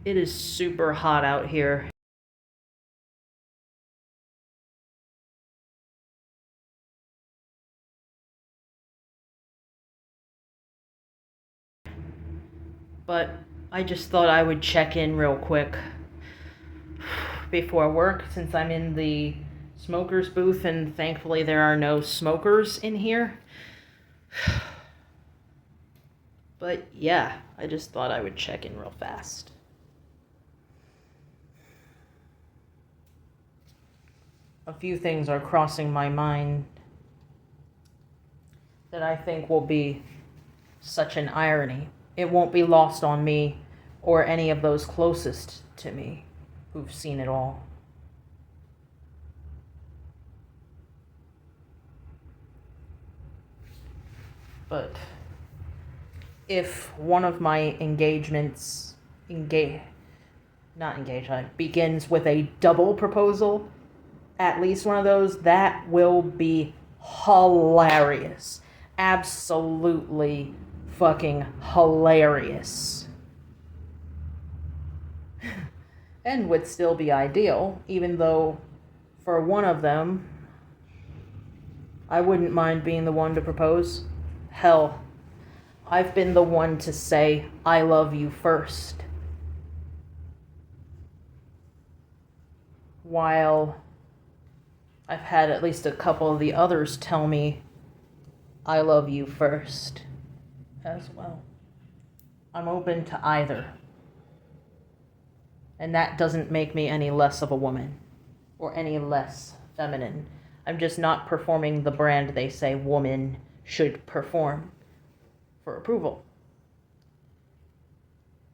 It is super hot out here. But I just thought I would check in real quick before work since I'm in the smoker's booth and thankfully there are no smokers in here. But yeah, I just thought I would check in real fast. A few things are crossing my mind that I think will be such an irony. It won't be lost on me or any of those closest to me who've seen it all. But if one of my engagements begins with a double proposal, at least one of those, that will be hilarious. Absolutely fucking hilarious. And would still be ideal, even though for one of them, I wouldn't mind being the one to propose. Hell, I've been the one to say, I love you first. While I've had at least a couple of the others tell me, I love you first as well. I'm open to either. And that doesn't make me any less of a woman or any less feminine. I'm just not performing the brand they say woman should perform for approval.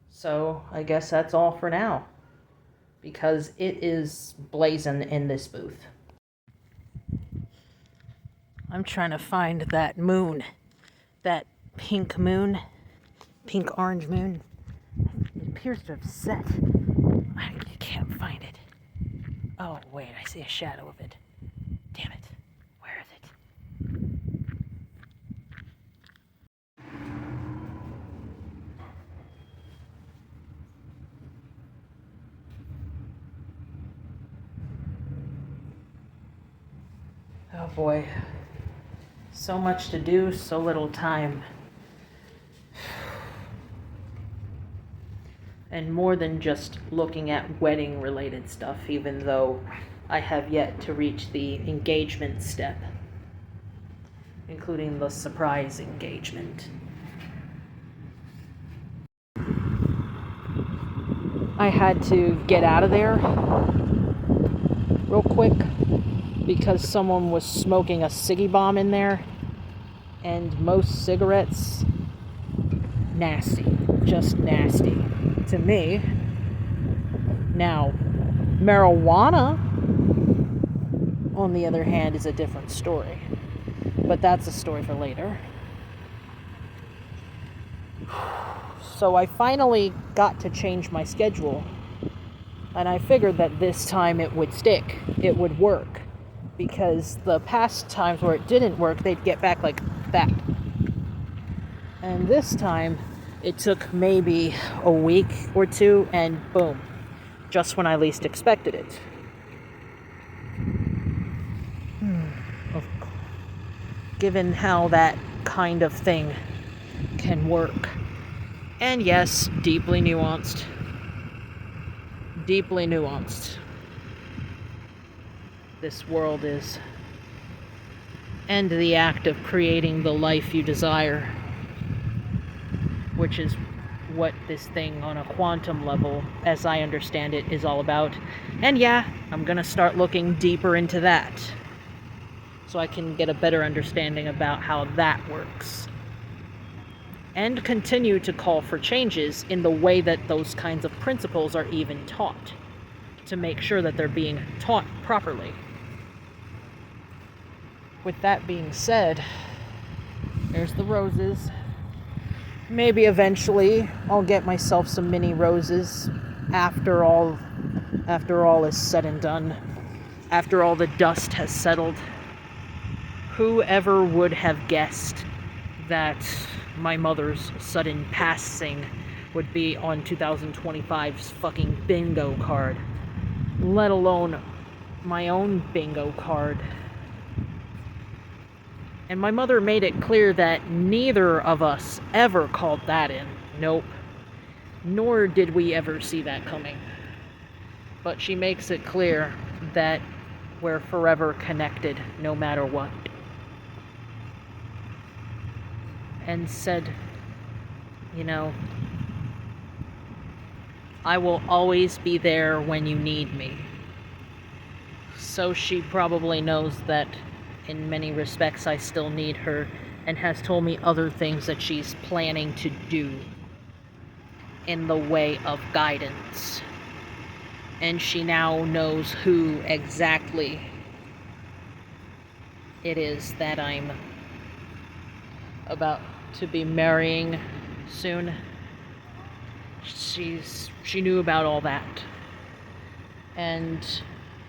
So I guess that's all for now, because it is blazing in this booth. I'm trying to find that moon, that pink orange moon. It appears to have set. I can't find it. Oh wait, I see a shadow of it. Damn it. Where is it? Oh boy. So much to do, so little time. And more than just looking at wedding related stuff, even though I have yet to reach the engagement step, including the surprise engagement. I had to get out of there real quick because someone was smoking a ciggy bomb in there, and most cigarettes, nasty, just nasty to me. Now, marijuana, on the other hand, is a different story, but that's a story for later. So I finally got to change my schedule, and I figured that this time it would stick, it would work, because the past times where it didn't work, they'd get back like that. And this time, it took maybe a week or two, and boom, just when I least expected it. Given how that kind of thing can work. And yes, deeply nuanced. Deeply nuanced. This world is. And the act of creating the life you desire, which is what this thing on a quantum level, as I understand it, is all about. And yeah, I'm gonna start looking deeper into that, so I can get a better understanding about how that works. And continue to call for changes in the way that those kinds of principles are even taught, to make sure that they're being taught properly. With that being said, there's the roses. Maybe eventually I'll get myself some mini roses after all is said and done, after all the dust has settled. Whoever would have guessed that my mother's sudden passing would be on 2025's fucking bingo card, let alone my own bingo card. And my mother made it clear that neither of us ever called that in. Nope. Nor did we ever see that coming. But she makes it clear that we're forever connected, no matter what. And said, you know, I will always be there when you need me. So she probably knows that in many respects I still need her, and has told me other things that she's planning to do in the way of guidance. And she now knows who exactly it is that I'm about to be marrying soon. She knew about all that. And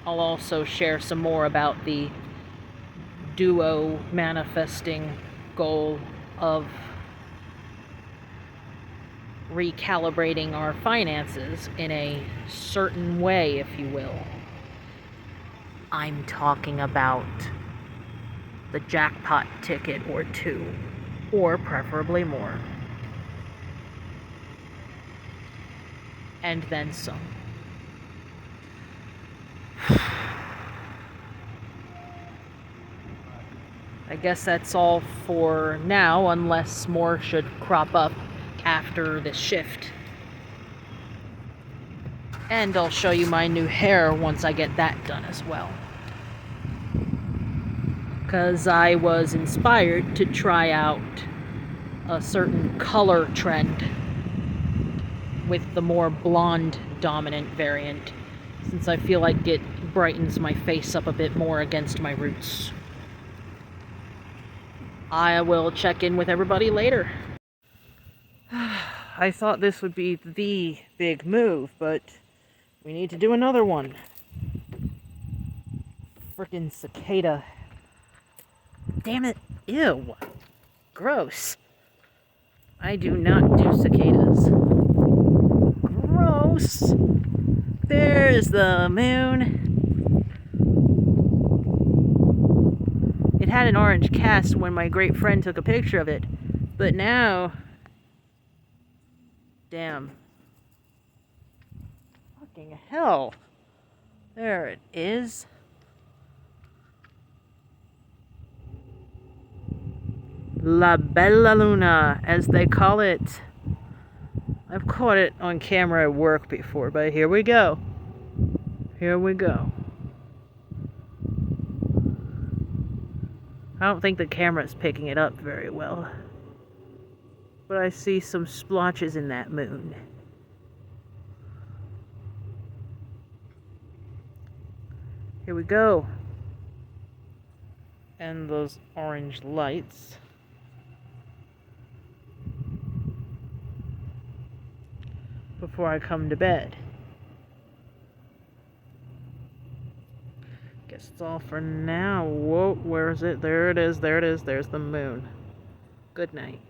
I'll also share some more about the duo manifesting goal of recalibrating our finances in a certain way, if you will. I'm talking about the jackpot ticket or two, or preferably more. And then some. I guess that's all for now, unless more should crop up after this shift. And I'll show you my new hair once I get that done as well. Because I was inspired to try out a certain color trend with the more blonde dominant variant, since I feel like it brightens my face up a bit more against my roots. I will check in with everybody later. I thought this would be the big move, but we need to do another one. Frickin' cicada. Damn it. Ew. Gross. I do not do cicadas. Gross. There's the moon. It had an orange cast when my great friend took a picture of it, but now... Damn. Fucking hell. There it is. La Bella Luna, as they call it. I've caught it on camera at work before, but here we go. Here we go. I don't think the camera's picking it up very well. But I see some splotches in that moon. Here we go. And those orange lights. Before I come to bed. Guess it's all for now. Whoa, where is it? There it is, there it is. There's the moon. Good night.